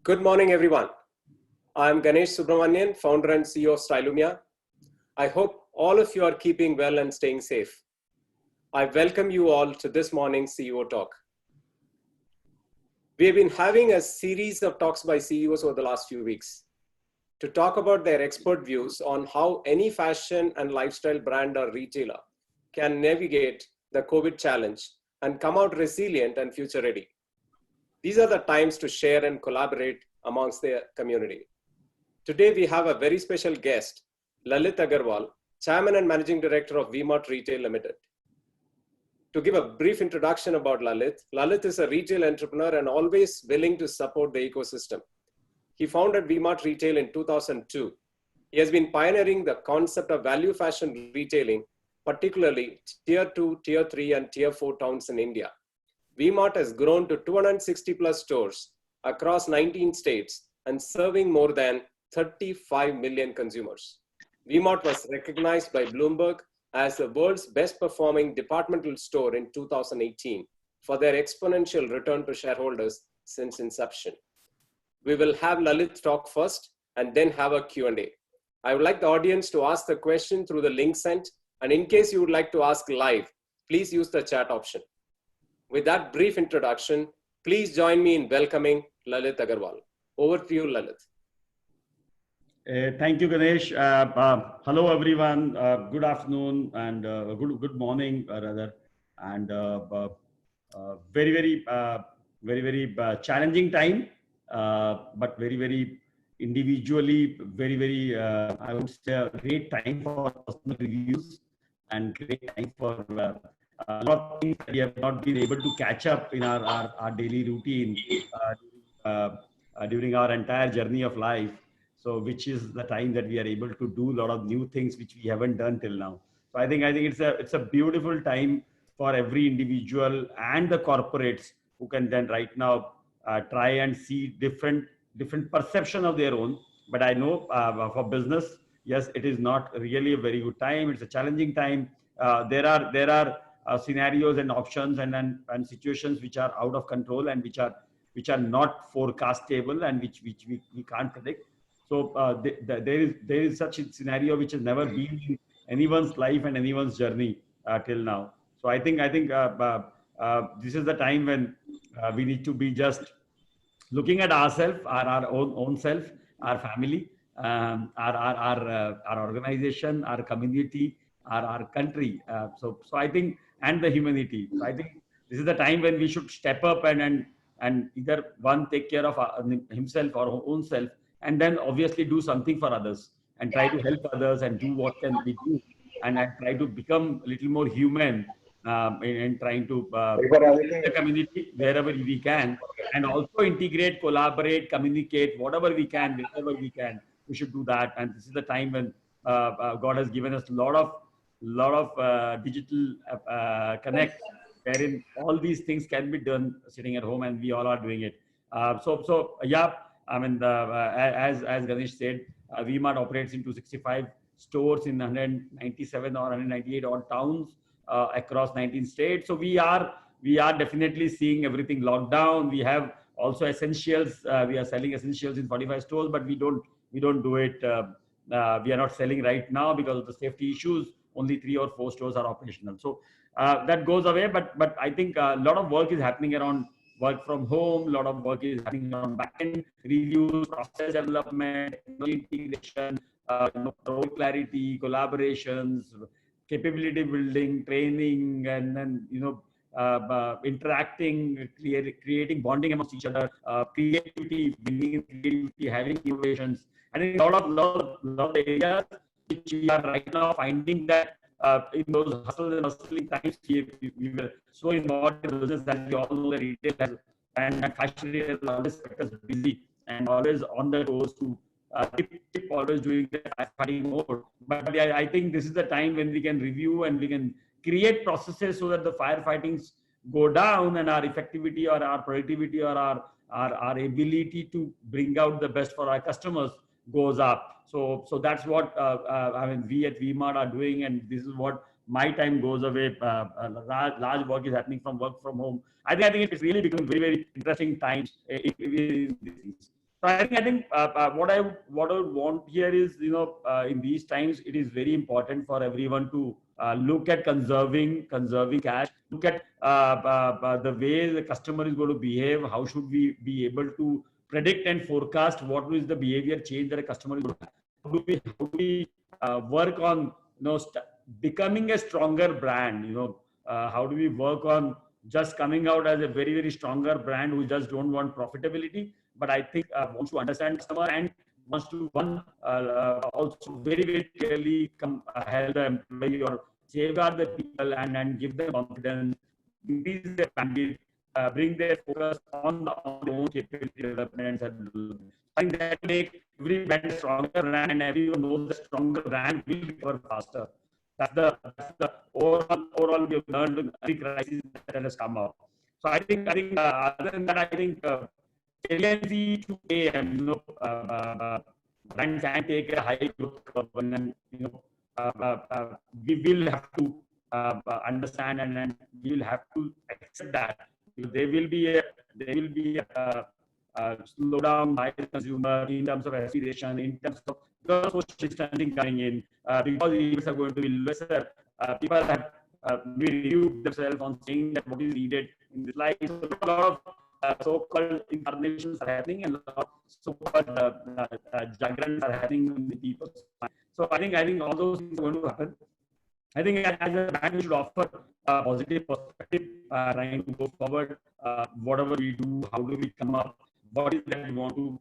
Good morning, everyone. I'm Ganesh Subramanian, founder and CEO of Stylumia. I hope all of you are keeping well and staying safe. I welcome you all to this morning's CEO Talk. We have been having a series of talks by CEOs over the last few weeks to talk about their expert views on how any fashion and lifestyle brand or retailer can navigate the COVID challenge and come out resilient and future ready. These are the times to share and collaborate amongst their community. Today, we have a very special guest, Lalit Agarwal, Chairman and Managing Director of V-Mart Retail Limited. To give a brief introduction about Lalit, Lalit is a retail entrepreneur and always willing to support the ecosystem. He founded V-Mart Retail in 2002. He has been pioneering the concept of value fashion retailing, particularly Tier 2, Tier 3, and Tier 4 towns in India. V-Mart has grown to 260 plus stores across 19 states and serving more than 35 million consumers. V-Mart was recognized by Bloomberg as the world's best performing departmental store in 2018 for their exponential return to shareholders since inception. We will have Lalit talk first and then have a Q&A. I would like the audience to ask the question through the link sent, and in case you would like to ask live, please use the chat option. With that brief introduction, please join me in welcoming Lalit Agarwal. Over to you, Lalit. Thank you, Ganesh. Hello, everyone. Good afternoon and good morning, rather. And very challenging time, but very individually, I would say, a great time for personal reviews and great time for a lot of things that we have not been able to catch up in our daily routine during our entire journey of life. So, which is the time that we are able to do a lot of new things which we haven't done till now. So, I think it's a beautiful time for every individual and the corporates who can then right now try and see different perception of their own. But I know for business, yes, it is not really a very good time. It's a challenging time. There are scenarios and options and situations which are out of control and which are not forecastable and which we can't predict. So there is such a scenario which has never been in anyone's life and anyone's journey till now. So I think this is the time when we need to be just looking at ourselves, our own self, our family, our organization, our community, our country. So I think, and the humanity. So I think this is the time when we should step up and either one take care of himself or own self, and then obviously do something for others and try to help others and do what can we do and try to become a little more human in trying to the community wherever we can, and also integrate, collaborate, communicate, whatever we can, wherever we can, we should do that. And this is the time when God has given us a lot of digital connect, wherein all these things can be done sitting at home, and we all are doing it. So yeah, I mean, as Ganesh said, V-Mart operates in 265 stores in 197 or 198 odd towns across 19 states. So we are definitely seeing everything locked down. We have also essentials. We are selling essentials in 45 stores, but we don't do it. We are not selling right now because of the safety issues. Only 3 or 4 stores are operational. So that goes away. But I think a lot of work is happening around work from home. A lot of work is happening on back-end reviews, process development, integration, role clarity, collaborations, capability building, training, and then interacting, creating bonding amongst each other, creativity, bringing in creativity, having innovations. I think a lot of areas which we are right now finding that in those hustle and hustling times, we were so involved in business that we all know that retail has, and fashion retail has always kept us busy and always on the toes to keep always doing the fighting more. But I think this is the time when we can review and we can create processes so that the firefightings go down and our effectivity or our productivity or our ability to bring out the best for our customers goes up. So that's what I mean, we at V-Mart are doing, and this is what my time goes away. Large work is happening from work from home. I think it's really become very interesting times. So I think what I would want here is, in these times, it is very important for everyone to look at conserving cash. Look at the way the customer is going to behave. How should we be able to predict and forecast what is the behavior change that a customer is going to have? How do we work on becoming a stronger brand? How do we work on just coming out as a very stronger brand who just don't want profitability, but I think wants to understand customer and wants to also very clearly come help the employee or safeguard the people and give them confidence, increase their bandwidth, bring their focus on their own capability development. I think that make every brand stronger, and everyone knows the stronger brand will recover faster. That's the overall we have learned in every crisis that has come up. So I think other than that, I think tendency to pay, and brand can take a high growth curve, and we will have to understand, and we will have to accept that there will be a slowdown by the consumer in terms of aspiration, in terms of social distancing coming in, because events are going to be lesser. People have reviewed themselves on saying that what is needed in this life. So a lot of so-called incarnations are happening, and a lot of so-called jaggrants are happening in the people's mind. So I think all those things are going to happen. I think as a brand, we should offer a positive perspective, trying to go forward. Whatever we do, how do we come up? What is that we want to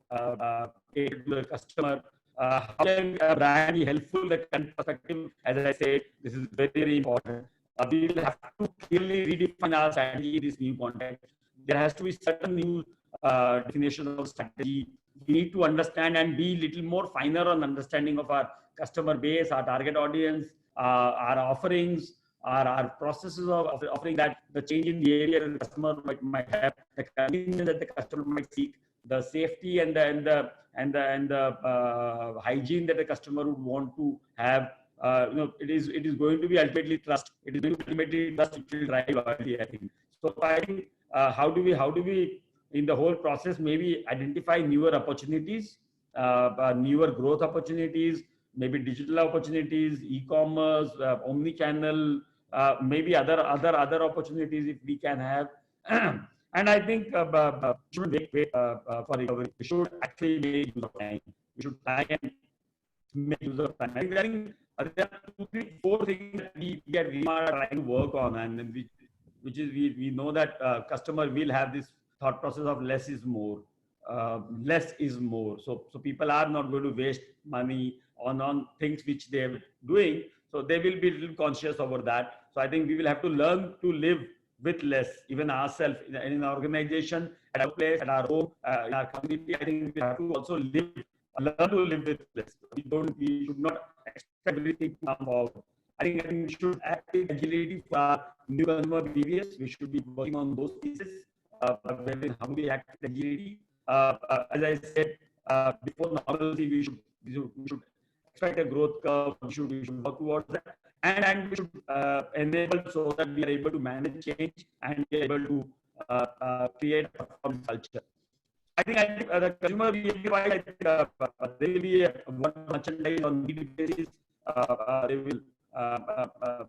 cater to the customer? How can a brand be helpful? That kind of perspective, as I said, this is very important. We will have to clearly redefine our strategy in this new context. There has to be certain new definition of strategy. We need to understand and be little more finer on understanding of our customer base, our target audience, our offerings, our processes of offering, that the change in behavior the customer might have, the convenience that the customer might seek, the safety and the hygiene that the customer would want to have. It is going to be ultimately trust. It is going to be ultimately trust which will drive loyalty, I think. So I think how do we in the whole process maybe identify newer opportunities, newer growth opportunities, maybe digital opportunities, e-commerce, omni-channel, maybe other opportunities if we can have. And I think we shouldn't wait for recovery. We should actually make use of time. We should try and make use of time. I think there are 2, 3, 4 things that we are trying to work on, and which is we know that customer will have this thought process of less is more. Less is more. So people are not going to waste money on things which they are doing. So they will be a little conscious over that. So I think we will have to learn to live with less, even ourselves in an organization, at our place, at our home, in our community. I think we have to also learn to live with less. We should not expect everything to come forward. I think we should act with agility for our new consumer behaviors. We should be working on those pieces. How do we act with agility? As I said before, normalcy, we should expect a growth curve. We should work towards that, and we should enable so that we are able to manage change and be able to create a performance culture. I think the consumer behavior, I think there will be one merchandise on daily basis.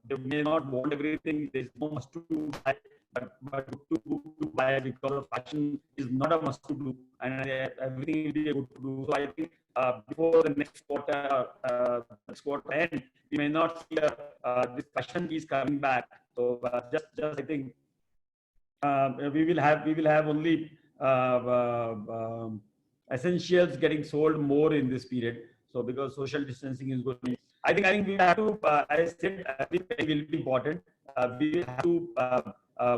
They may not want everything. There's no must to buy, but to buy, because of fashion is not a must to do, and everything will be a good to do. So I think before the next quarter end, we may not see this fashion piece coming back. So just I think we will have only essentials getting sold more in this period. So because social distancing is going to be, I think we have to, as I said, it will be important. We will have to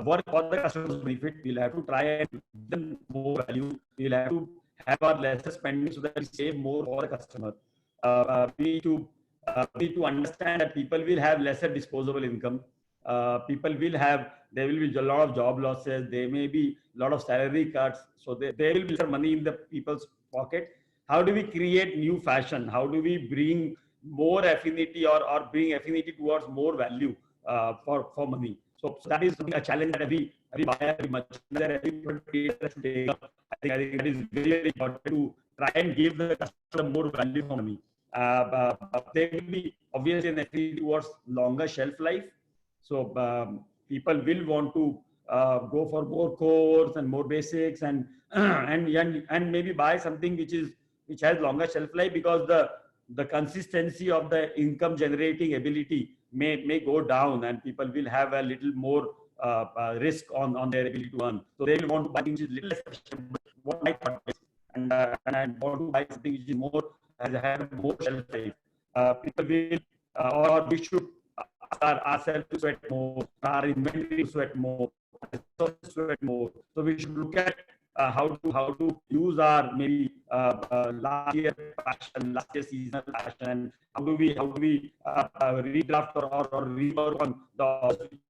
work for the customer's benefit. We'll have to try and give them more value. We'll have to have our lesser spending so that we save more for the customer. We need to understand that people will have lesser disposable income. There will be a lot of job losses. There may be a lot of salary cuts. So there will be some money in the people's pocket. How do we create new fashion? How do we bring more affinity or bring affinity towards more value for money? So that is a challenge that every every buyer, every merchandise, every product creator should take up. I think that is very, very important to try and give the customer more value for money. There will be obviously an affinity towards longer shelf life. So people will want to go for more cores and more basics and and maybe buy something which has longer shelf life, because the consistency of the income generating ability may go down, and people will have a little more risk on their ability to earn. So they will want to buy things which is little less efficient, but what my thought is, and want to buy something which is more have more shelf life. People will or we should ask ourselves to sweat more, our inventory to sweat more, sweat more. So we should look at how to use our maybe last year fashion, last year seasonal fashion. How do we redraft or rework on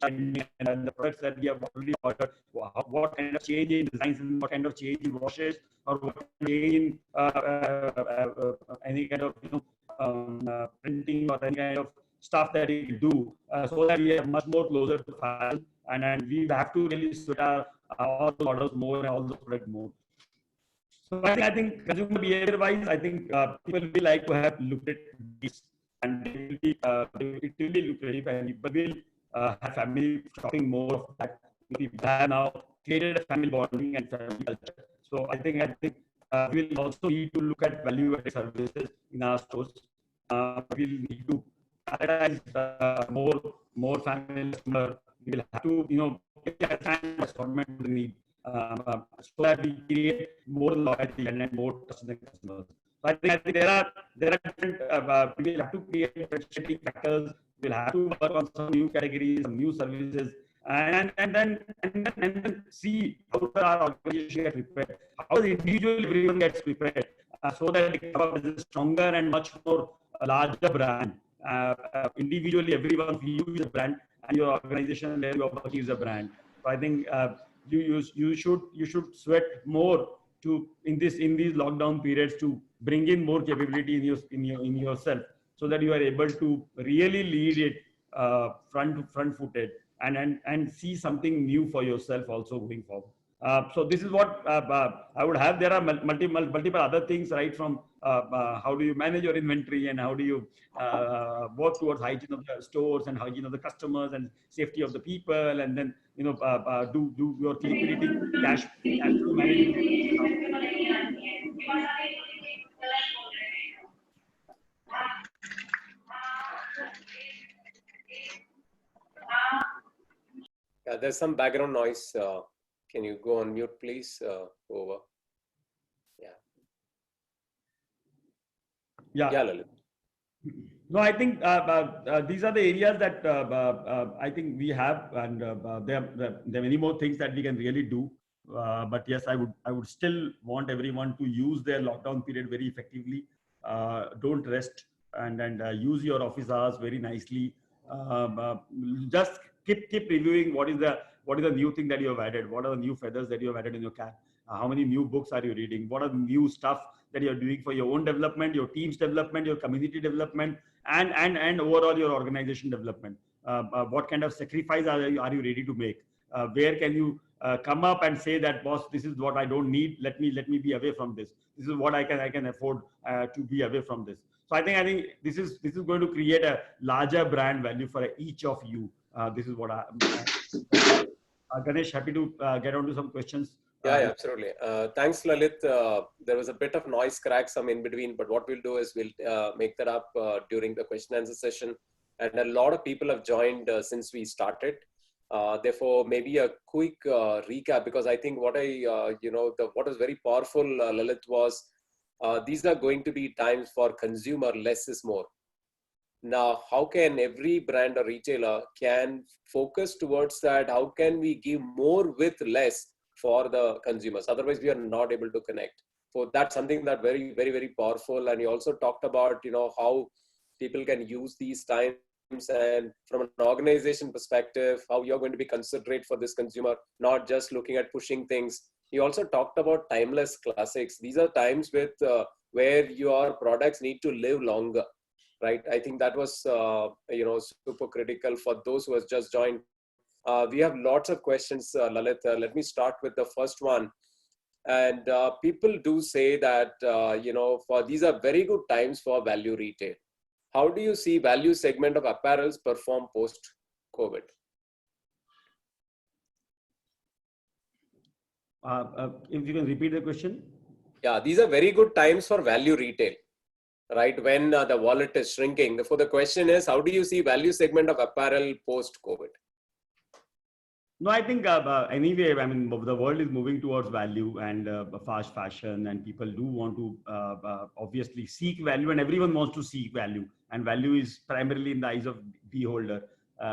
and the products that we have already ordered? What kind of change in designs and what kind of change in washes, or what change in any kind of printing or any kind of stuff that we do, so that we are much more closer to fashion, and we have to really sweat all the models more and all the product more. So I think consumer behavior wise, I think people will like to have lucrative deals, and it will be lucrative, and people will have family shopping more of that. People have now created a family bonding and family culture. So I think we'll also need to look at value-added services in our stores. We'll need to prioritize more family customer. We will have to understand assortment we need, so that we create more loyalty and more trust in the customers. So I think there are different. We will have to create differentiating factors. We'll have to work on some new categories, some new services, and then see how our organization gets prepared. How does individually everyone gets prepared, so that they come up with a stronger and much more larger brand. Individually, everyone of you is a brand, and your organization where you are working is a brand. So I think you should sweat more to in these lockdown periods to bring in more capability in yourself, so that you are able to really lead it front footed, and see something new for yourself also going forward. So this is what I would have. There are multiple other things, right? From how do you manage your inventory, and how do you work towards hygiene of the stores and hygiene of the customers and safety of the people, and then do your liquidity cash flow management. Yeah, there's some background noise. Can you go on mute, please? Over. Yeah. Yeah. Yeah, Lalit. No, I think these are the areas that I think we have, and there are many more things that we can really do. But yes, I would still want everyone to use their lockdown period very effectively. Don't rest, and use your office hours very nicely. Just keep reviewing what is the new thing that you have added. What are the new feathers that you have added in your cap? How many new books are you reading? What are the new stuff that you're doing for your own development, your team's development, your community development, and overall your organization development? What kind of sacrifice are you ready to make? Where can you come up and say that, boss, this is what I don't need. Let me be away from this. This is what I can afford to be away from this. So I think this is going to create a larger brand value for each of you. This is what Ganesh, happy to get on to some questions. Yeah, absolutely. Thanks, Lalit. There was a bit of noise crack some in between, but what we'll do is we'll make that up during the question and answer session. And a lot of people have joined since we started. Therefore, maybe a quick recap, because I think what was very powerful, Lalit, was these are going to be times for consumer less is more. Now, how can every brand or retailer can focus towards that? How can we give more with less for the consumers? Otherwise, we are not able to connect. So that's something that very, very, very powerful. And you also talked about, how people can use these times, and from an organization perspective, how you're going to be considerate for this consumer, not just looking at pushing things. You also talked about timeless classics. These are times with where your products need to live longer, right? I think that was super critical for those who has just joined. We have lots of questions, Lalit. Let me start with the first one. And people do say that, for these are very good times for value retail. How do you see value segment of apparels perform post-COVID? If you can repeat the question. Yeah, these are very good times for value retail, right? When the wallet is shrinking. Therefore, the question is, how do you see value segment of apparel post-COVID? No, I think anyway, I mean, the world is moving towards value and fast fashion, and people do want to obviously seek value, and everyone wants to seek value, and value is primarily in the eyes of beholder.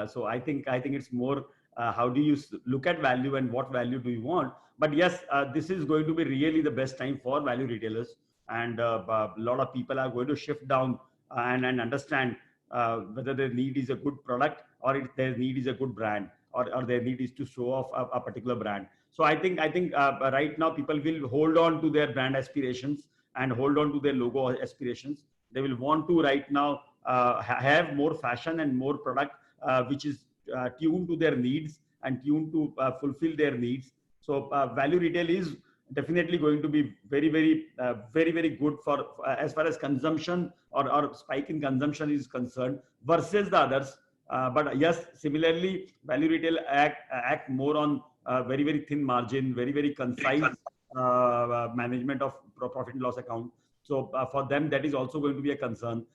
So I think it's more how do you look at value and what value do you want? But yes, this is going to be really the best time for value retailers, and a lot of people are going to shift down and understand whether their need is a good product or if their need is a good brand. Or their need is to show off a particular brand. So I think right now people will hold on to their brand aspirations and hold on to their logo aspirations. They will want to right now have more fashion and more product which is tuned to their needs and tuned to fulfill their needs. So value retail is definitely going to be very good for as far as consumption or spike in consumption is concerned versus the others. But yes, similarly, value retail act more on very thin margin, very concise management of profit and loss account. So for them, that is also going to be a concern.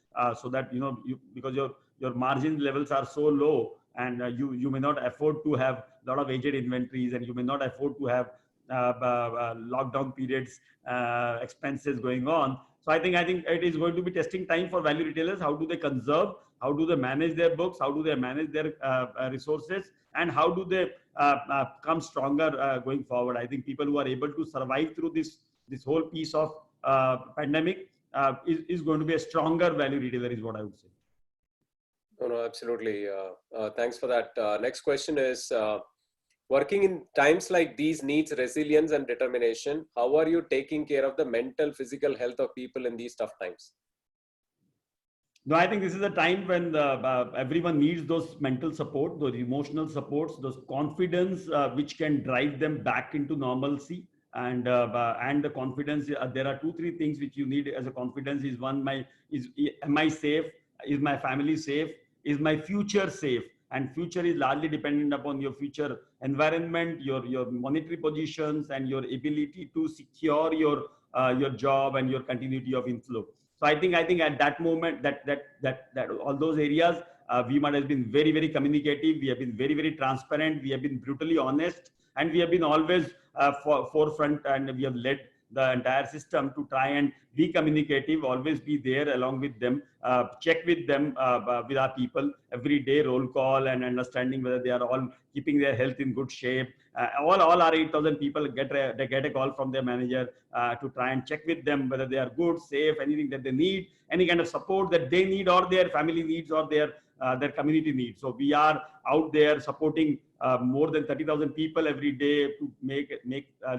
So that because your margin levels are so low, and you may not afford to have a lot of aged inventories, and you may not afford to have lockdown periods expenses going on. So I think it is going to be testing time for value retailers. How do they conserve? How do they manage their books? How do they manage their resources? And how do they come stronger going forward? I think people who are able to survive through this whole piece of pandemic is going to be a stronger value retailer, is what I would say. No, absolutely. Thanks for that. Next question is, working in times like these needs resilience and determination. How are you taking care of the mental, physical health of people in these tough times? No, I think this is a time when everyone needs those mental support, those emotional supports, those confidence which can drive them back into normalcy. And the confidence, there are 2-3 things which you need as a confidence. Is one, am I safe? Is my family safe? Is my future safe? And future is largely dependent upon your future environment, your monetary positions, and your ability to secure your job and your continuity of inflow. So I think at that moment, that all those areas, V-Mart has been very communicative. We have been very transparent. We have been brutally honest, and we have been always forefront, and we have led the entire system to try and be communicative, always be there along with them, check with them, with our people every day, roll call and understanding whether they are all keeping their health in good shape. All our 8,000 people get a call from their manager to try and check with them whether they are good, safe, anything that they need, any kind of support that they need or their family needs or their community needs. So we are out there supporting more than 30,000 people every day to make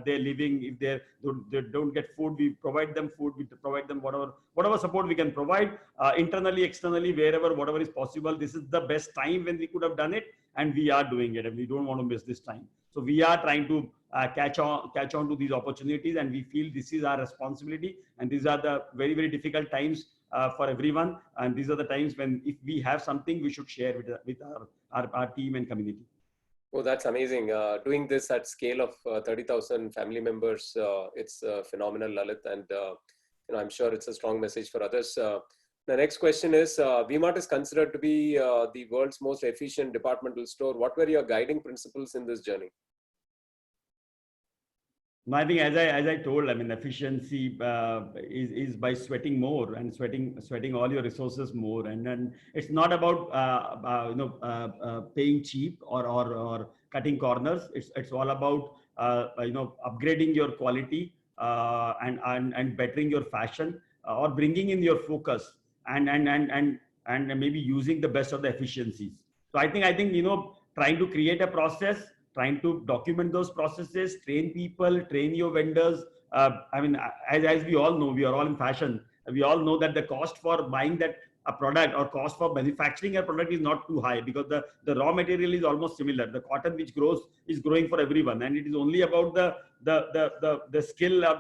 their living. If they don't get food, we provide them food. We provide them whatever support we can provide, internally, externally, wherever, whatever is possible. This is the best time when we could have done it, and we are doing it, and we don't want to miss this time. So we are trying to catch on to these opportunities, and we feel this is our responsibility, and these are the very difficult times for everyone, and these are the times when if we have something, we should share with our team and community. Oh, that's amazing. Doing this at scale of 30,000 family members, it's phenomenal, Lalit, and I'm sure it's a strong message for others. The next question is, V-Mart is considered to be the world's most efficient departmental store. What were your guiding principles in this journey? No, I think as I told, I mean, efficiency is by sweating more and sweating all your resources more, and then it's not about paying cheap or cutting corners. It's all about upgrading your quality and bettering your fashion or bringing in your focus and maybe using the best of the efficiencies. So I think trying to create a process, trying to document those processes, train people, train your vendors. I mean, as we all know, we are all in fashion. We all know that the cost for buying that a product or cost for manufacturing a product is not too high, because the raw material is almost similar. The cotton which grows is growing for everyone, and it is only about the skill or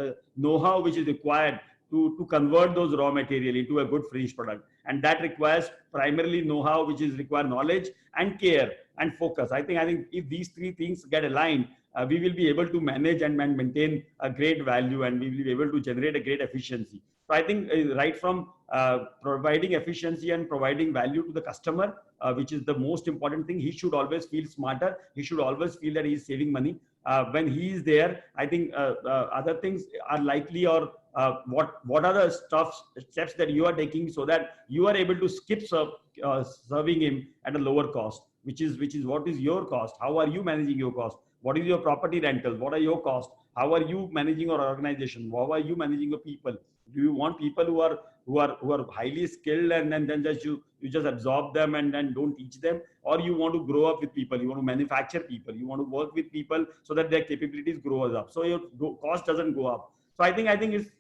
the know-how which is required to convert those raw material into a good finished product. And that requires primarily know-how, which is require knowledge and care and focus. I think if these three things get aligned, we will be able to manage and maintain a great value, and we will be able to generate a great efficiency. So I think right from providing efficiency and providing value to the customer, which is the most important thing, he should always feel smarter. He should always feel that he is saving money. When he is there, I think other things are likely, or what are the steps that you are taking so that you are able to skip serving him at a lower cost, which is what is your cost? How are you managing your cost? What is your property rental? What are your costs? How are you managing your organization? How are you managing your people? Do you want people who are highly skilled, and then just you just absorb them and then don't teach them? Or you want to grow up with people, you want to manufacture people, you want to work with people so that their capabilities grow up, so your cost doesn't go up. So I think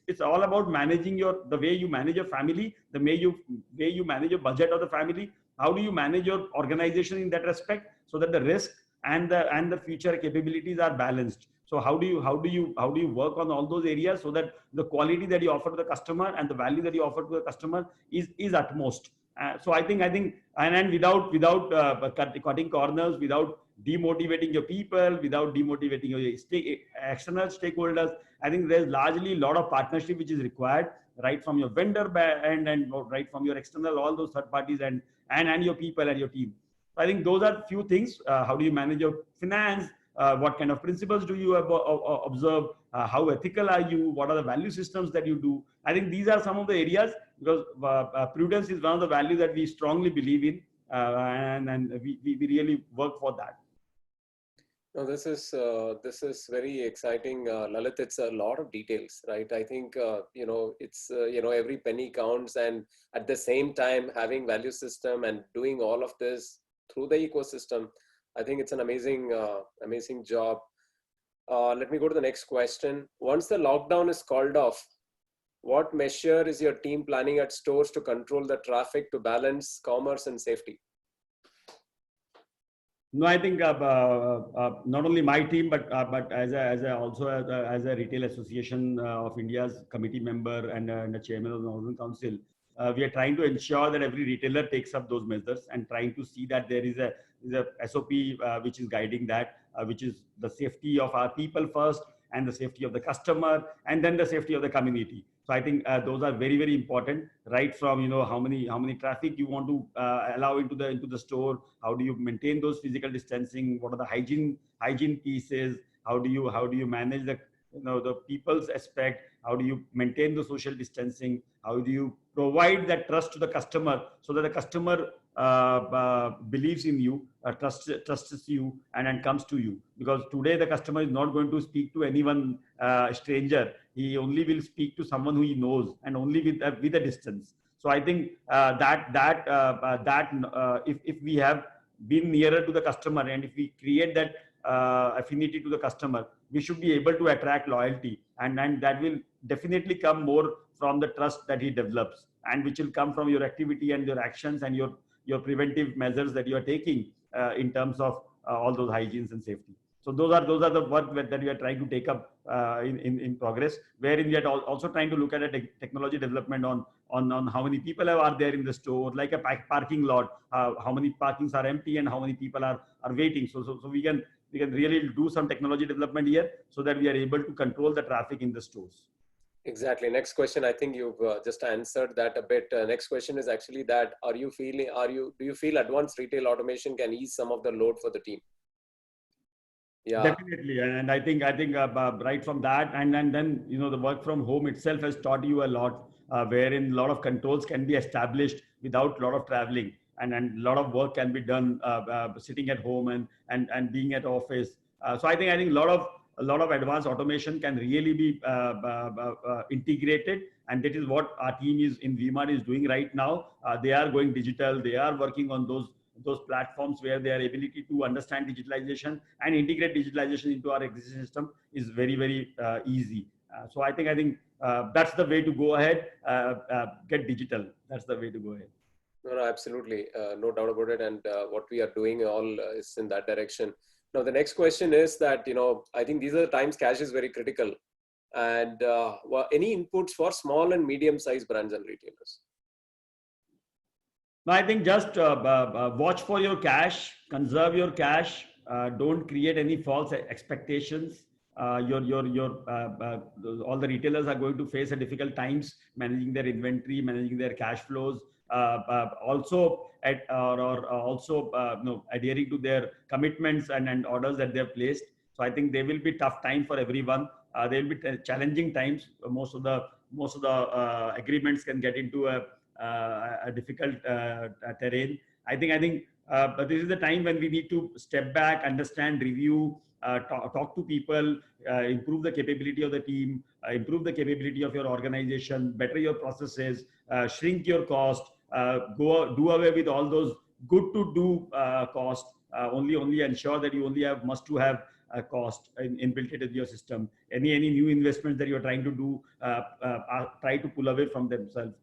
it's all about managing the way you manage your family, the way you manage your budget of the family. How do you manage your organization in that respect, so that the risk and the future capabilities are balanced? So how do you work on all those areas so that the quality that you offer to the customer and the value that you offer to the customer is utmost? So I think and without cutting corners, without demotivating your people, without demotivating your external stakeholders, I think there's largely a lot of partnership which is required, right from your vendor end and right from your external, all those third parties and your people and your team. I think those are few things. How do you manage your finance? What kind of principles do you observe? How ethical are you? What are the value systems that you do? I think these are some of the areas, because prudence is one of the values that we strongly believe in, and we really work for that. No, this is very exciting, Lalit. It's a lot of details, right? I think it's every penny counts, and at the same time having value system and doing all of this through the ecosystem. I think it's an amazing job. Let me go to the next question. Once the lockdown is called off, what measure is your team planning at stores to control the traffic to balance commerce and safety? No, I think not only my team, but as a retail association of India's committee member and the chairman of the Northern Council, we are trying to ensure that every retailer takes up those measures and trying to see that there is a SOP which is guiding that, which is the safety of our people first, and the safety of the customer, and then the safety of the community. So I think those are very, very important, right from how many traffic you want to allow into the store, how do you maintain those physical distancing, what are the hygiene pieces, how do you manage the people's aspect, how do you maintain the social distancing, how do you provide that trust to the customer so that the customer believes in you, trusts you, and comes to you. Because today the customer is not going to speak to anyone stranger. He only will speak to someone who he knows, and only with a distance. So I think if we have been nearer to the customer, and if we create that affinity to the customer, we should be able to attract loyalty, and that will definitely come more from the trust that he develops, and which will come from your activity and your actions and your preventive measures that you are taking in terms of all those hygienes and safety. So those are the work that we are trying to take up in progress, wherein we are also trying to look at a technology development on how many people are there in the store, like a parking lot, how many parkings are empty and how many people are waiting. So we can really do some technology development here so that we are able to control the traffic in the stores. Exactly. Next question. I think you've just answered that a bit. Next question is actually that: do you feel advanced retail automation can ease some of the load for the team? Yeah, definitely. And I think right from that, and then the work from home itself has taught you a lot, wherein a lot of controls can be established without a lot of traveling, and a lot of work can be done sitting at home and being at office. So I think a lot of advanced automation can really be integrated, and that is what our team in V-Mart is doing right now. They are going digital. They are working on those platforms where their ability to understand digitalization and integrate digitalization into our existing system is very, very easy. So I think that's the way to go ahead. Get digital. That's the way to go ahead. No, absolutely. No doubt about it. And what we are doing all is in that direction. Now, the next question is that, I think these are the times cash is very critical. And any inputs for small and medium-sized brands and retailers? No, I think just watch for your cash, conserve your cash, don't create any false expectations. All the retailers are going to face a difficult times managing their inventory, managing their cash flows, also adhering to their commitments and orders that they have placed. So I think there will be tough time for everyone. There will be challenging times. Most of the agreements can get into a difficult terrain. I think but this is the time when we need to step back, understand, review, talk to people, improve the capability of the team, improve the capability of your organization, better your processes, shrink your cost, do away with all those good to do cost. Only ensure that you only have must to have cost inbuilt into your system. Any new investments that you're trying to do, try to pull away from themselves.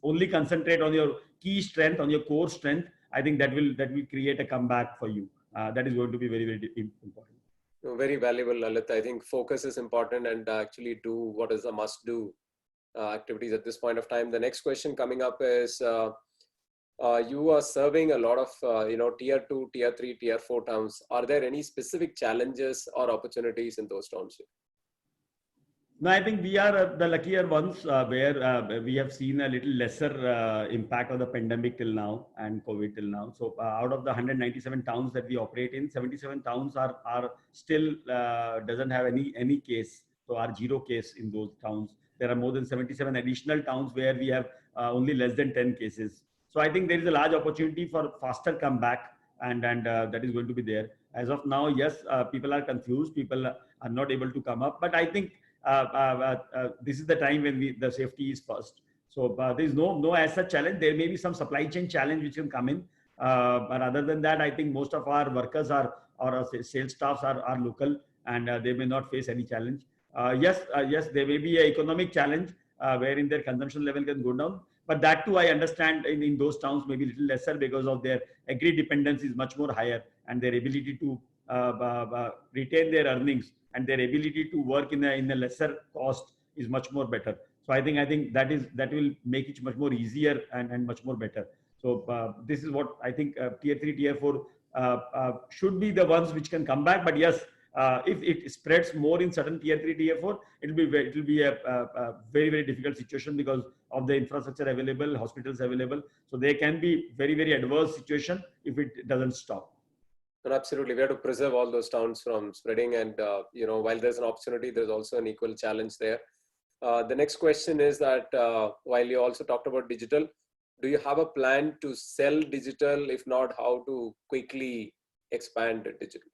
Only concentrate on your key strength, on your core strength. I think that will create a comeback for you. That is going to be very, very important. Very valuable, Lalit. I think focus is important and actually do what is a must do activities at this point of time. The next question coming up is you are serving a lot of tier 2, tier 3, tier 4 towns. Are there any specific challenges or opportunities in those towns? No, I think we are the luckier ones where we have seen a little lesser impact of the pandemic till now and COVID till now. So out of the 197 towns that we operate in, 77 towns are still doesn't have any case. So are zero case in those towns. There are more than 77 additional towns where we have only less than 10 cases. So I think there is a large opportunity for faster comeback, and that is going to be there. As of now, yes, people are confused. People are not able to come up, but I think this is the time when the safety is first. So there is no as such challenge. There may be some supply chain challenge which can come in, but other than that, I think most of our workers or our sales staffs are local, and they may not face any challenge. Yes, there may be an economic challenge wherein their consumption level can go down, but that too I understand in those towns maybe a little lesser because of their agri dependence is much more higher, and their ability to retain their earnings and their ability to work in a lesser cost is much more better. So I think that will make it much more easier and much more better. So this is what I think tier 3, tier 4 should be the ones which can come back. But yes, if it spreads more in certain tier 3, tier 4, it will be a very, very difficult situation because of the infrastructure available, hospitals available. So there can be very, very adverse situation if it doesn't stop. And absolutely, we have to preserve all those towns from spreading. And while there's an opportunity, there's also an equal challenge there. The next question is that while you also talked about digital, do you have a plan to sell digital? If not, how to quickly expand digital?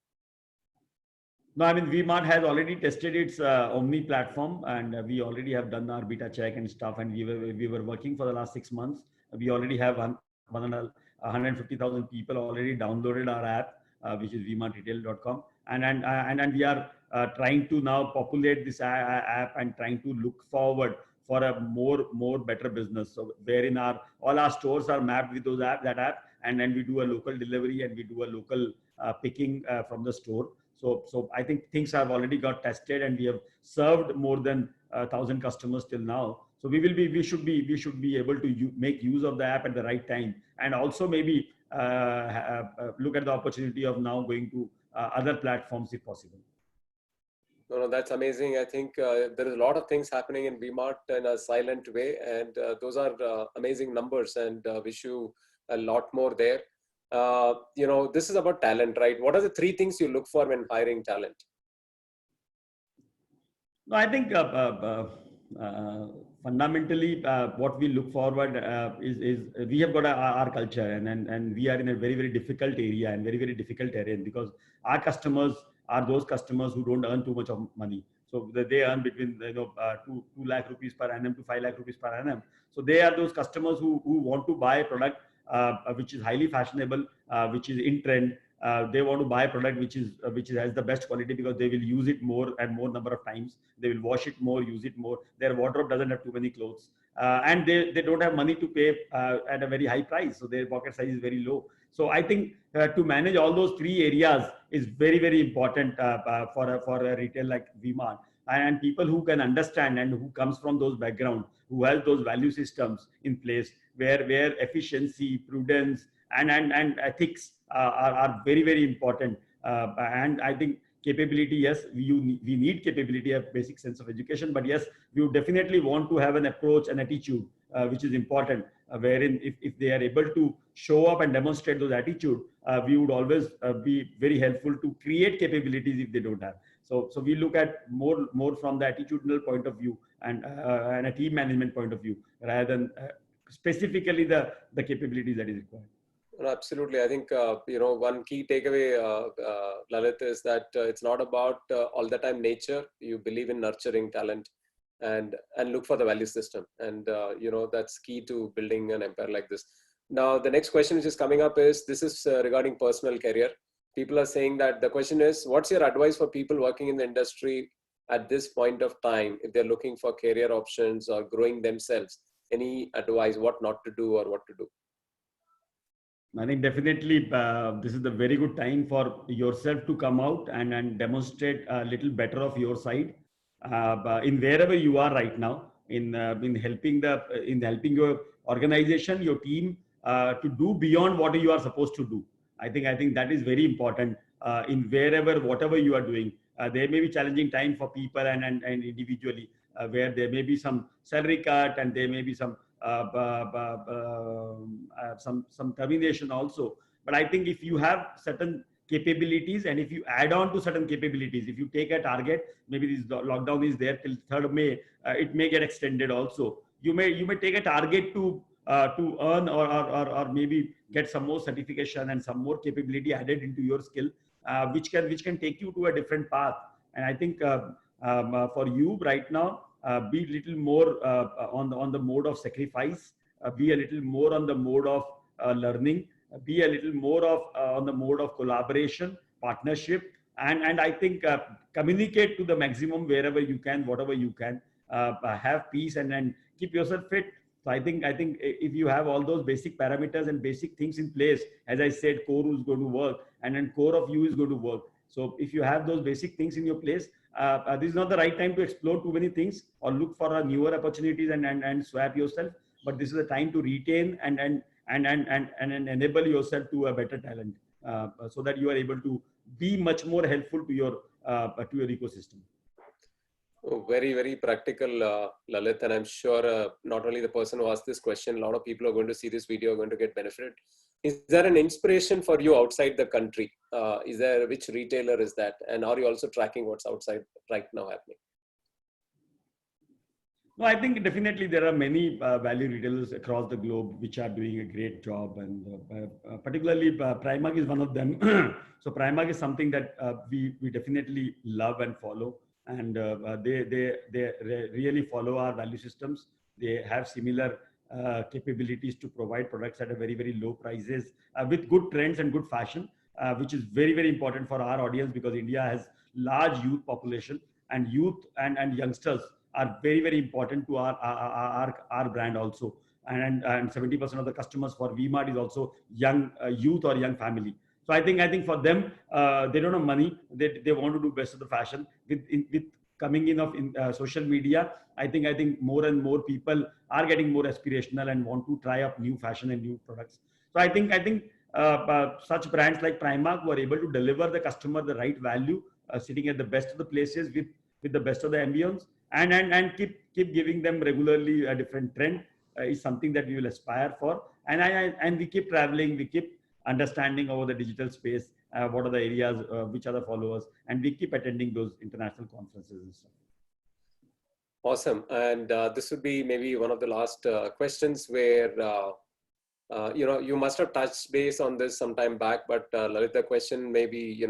No, I mean, V-Mart has already tested its Omni platform, and we already have done our beta check and stuff, and we were working for the last 6 months. We already have 150,000 people already downloaded our app, which is vmartretail.com, and we are trying to now populate this app and trying to look forward for a more better business. So wherein all our stores are mapped with that app, and then we do a local delivery and we do a local picking from the store. So I think things have already got tested, and we have served more than 1,000 customers till now. So we should be able to make use of the app at the right time, and also maybe look at the opportunity of now going to other platforms if possible. No, that's amazing. I think there is a lot of things happening in V-Mart in a silent way, and those are amazing numbers, and wish you a lot more there. This is about talent, right? What are the 3 things you look for when hiring talent? No, I think fundamentally what we look forward is we have got our culture, and we are in a very, very difficult area and very, very difficult terrain because our customers are those customers who don't earn too much of money. So they earn between 2 lakh rupees per annum to 5 lakh rupees per annum. So they are those customers who want to buy a product which is highly fashionable, which is in trend, They want to buy a product which has the best quality because they will use it more and more number of times. They will wash it more, use it more. Their wardrobe doesn't have too many clothes, and they don't have money to pay at a very high price, so their pocket size is very low. So I think to manage all those three areas is very, very important for a retail like V-Mart. And people who can understand and who comes from those background, who has those value systems in place, where efficiency, prudence, and ethics are very, very important. And I think capability, yes, we need capability, a basic sense of education, but yes, we would definitely want to have an approach and attitude which is important, wherein if they are able to show up and demonstrate those attitude, we would always be very helpful to create capabilities if they don't have. So we look at more from the attitudinal point of view and a team management point of view, rather than specifically the capabilities that is required. Absolutely. I think, one key takeaway, Lalit, is that it's not about all the time nature. You believe in nurturing talent and look for the value system. And, that's key to building an empire like this. Now, the next question which is coming up is, this is regarding personal career. People are saying that the question is, what's your advice for people working in the industry at this point of time, if they're looking for career options or growing themselves? Any advice, what not to do or what to do? I think definitely this is the very good time for yourself to come out and demonstrate a little better of your side in wherever you are right now, in helping your organization, your team to do beyond what you are supposed to do. I think that is very important in whatever you are doing. There may be challenging time for people and individually, where there may be some salary cut and there may be some termination also. But I think if you have certain capabilities and if you add on to certain capabilities, if you take a target, maybe this lockdown is there till 3rd of May, it may get extended also. You may take a target to earn or maybe get some more certification and some more capability added into your skill, which can take you to a different path. And I think for you right now, be a little more on the mode of sacrifice, be a little more on the mode of learning, be a little more of on the mode of collaboration, partnership, and I think communicate to the maximum wherever you can, whatever you can, have peace and keep yourself fit. So I think if you have all those basic parameters and basic things in place, as I said, core is going to work and then core of you is going to work. So if you have those basic things in your place, this is not the right time to explore too many things or look for newer opportunities and swap yourself. But this is the time to retain and enable yourself to a better talent, so that you are able to be much more helpful to your ecosystem. Oh, very, very practical, Lalit. And I'm sure not only the person who asked this question, a lot of people are going to see this video are going to get benefited. Is there an inspiration for you outside the country? Which retailer is that? And are you also tracking what's outside right now happening? No, I think definitely there are many value retailers across the globe which are doing a great job, and particularly Primark is one of them. So Primark is something that we definitely love and follow, and they really follow our value systems. They have similar capabilities to provide products at a very, very low prices with good trends and good fashion, which is very, very important for our audience, because India has large youth population, and youth and youngsters are very, very important to our brand also. And 70% of the customers for V-Mart is also young youth or young family. So I think for them, they don't have money. They want to do best of the fashion. With coming in of social media, I think more and more people are getting more aspirational and want to try up new fashion and new products. So I think such brands like Primark were able to deliver the customer the right value, sitting at the best of the places with the best of the ambience, and keep giving them regularly a different trend is something that we will aspire for. And we keep traveling, we keep understanding over the digital space, what are the areas, which are the followers, and we keep attending those international conferences and stuff. Awesome. And this would be maybe one of the last questions where, you must have touched base on this some time back, but Lalit, the question maybe,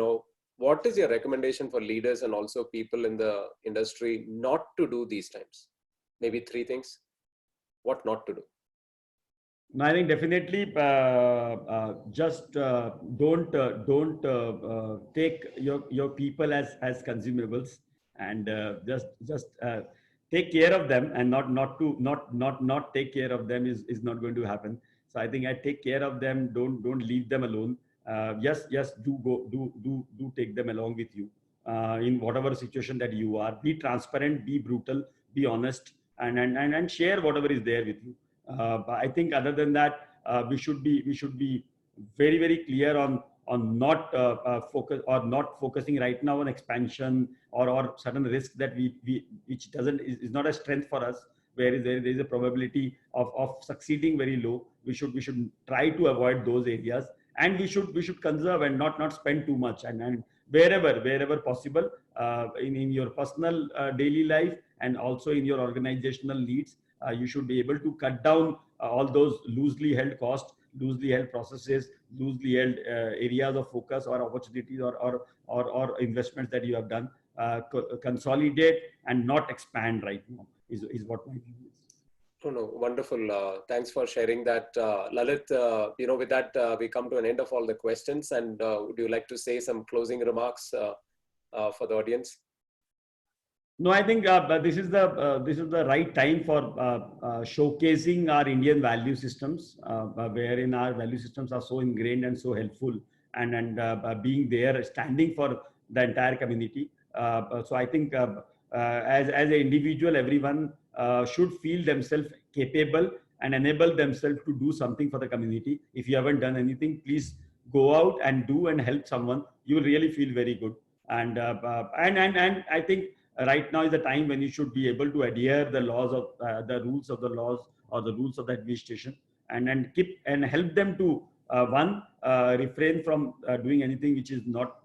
what is your recommendation for leaders and also people in the industry not to do these times? Maybe 3 things. What not to do? No, I think definitely just don't take your people as consumables, and just take care of them, and not take care of them is not going to happen. So I think I take care of them. Don't leave them alone. Yes, do take them along with you in whatever situation that you are. Be transparent, be brutal, be honest, and share whatever is there with you. But I think other than that, we should be very clear on not focusing right now on expansion or certain risk that we which doesn't is not a strength for us, where there is a probability of succeeding very low. We should try to avoid those areas, and we should conserve and not spend too much, and wherever possible, in your personal daily life, and also in your organizational needs, you should be able to cut down all those loosely held costs, loosely held processes, loosely held areas of focus or opportunities or investments that you have done. Consolidate and not expand right now is what my view is. Oh, no, wonderful. Thanks for sharing that, Lalit. With that, we come to an end of all the questions. And would you like to say some closing remarks for the audience? No, I think this is the right time for showcasing our Indian value systems, wherein our value systems are so ingrained and so helpful, and being there, standing for the entire community. So I think as an individual, everyone should feel themselves capable and enable themselves to do something for the community. If you haven't done anything, please go out and do and help someone. You will really feel very good. And I think right now is the time when you should be able to adhere the laws of the rules of the laws or the rules of the administration, and keep and help them to refrain from doing anything which is not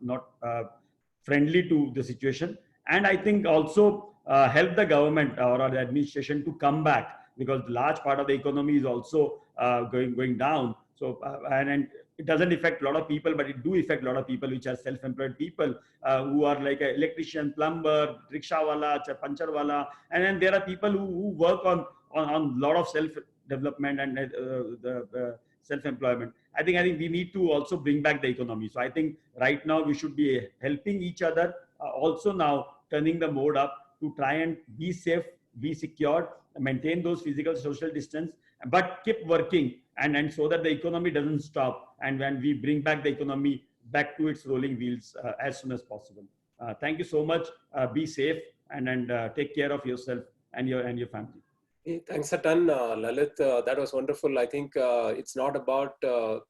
friendly to the situation. And I think also help the government or the administration to come back, because the large part of the economy is also going down. So and it doesn't affect a lot of people, but it do affect a lot of people which are self-employed people who are like an electrician, plumber, rickshaw wala, panchar wala, and then there are people who work on a lot of self-development and the self-employment. I think we need to also bring back the economy. So I think right now we should be helping each other, also now turning the mode up to try and be safe, be secured, maintain those physical social distance, but keep working, and so that the economy doesn't stop, and when we bring back the economy back to its rolling wheels as soon as possible. Thank you so much. Be safe, and take care of yourself and your family. Hey, thanks a ton, Lalit. That was wonderful. I think it's not about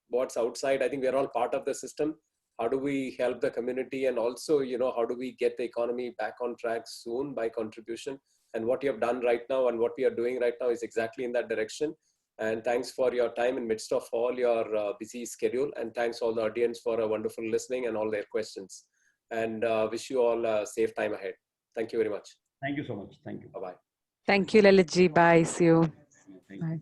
what's outside. I think we're all part of the system. How do we help the community, and also, how do we get the economy back on track soon by contribution? And what you have done right now and what we are doing right now is exactly in that direction. And thanks for your time in midst of all your busy schedule. And thanks all the audience for a wonderful listening and all their questions. And wish you all a safe time ahead. Thank you very much. Thank you so much. Thank you. Bye-bye. Thank you, Lalitji. Bye. See you. Thank you. Bye.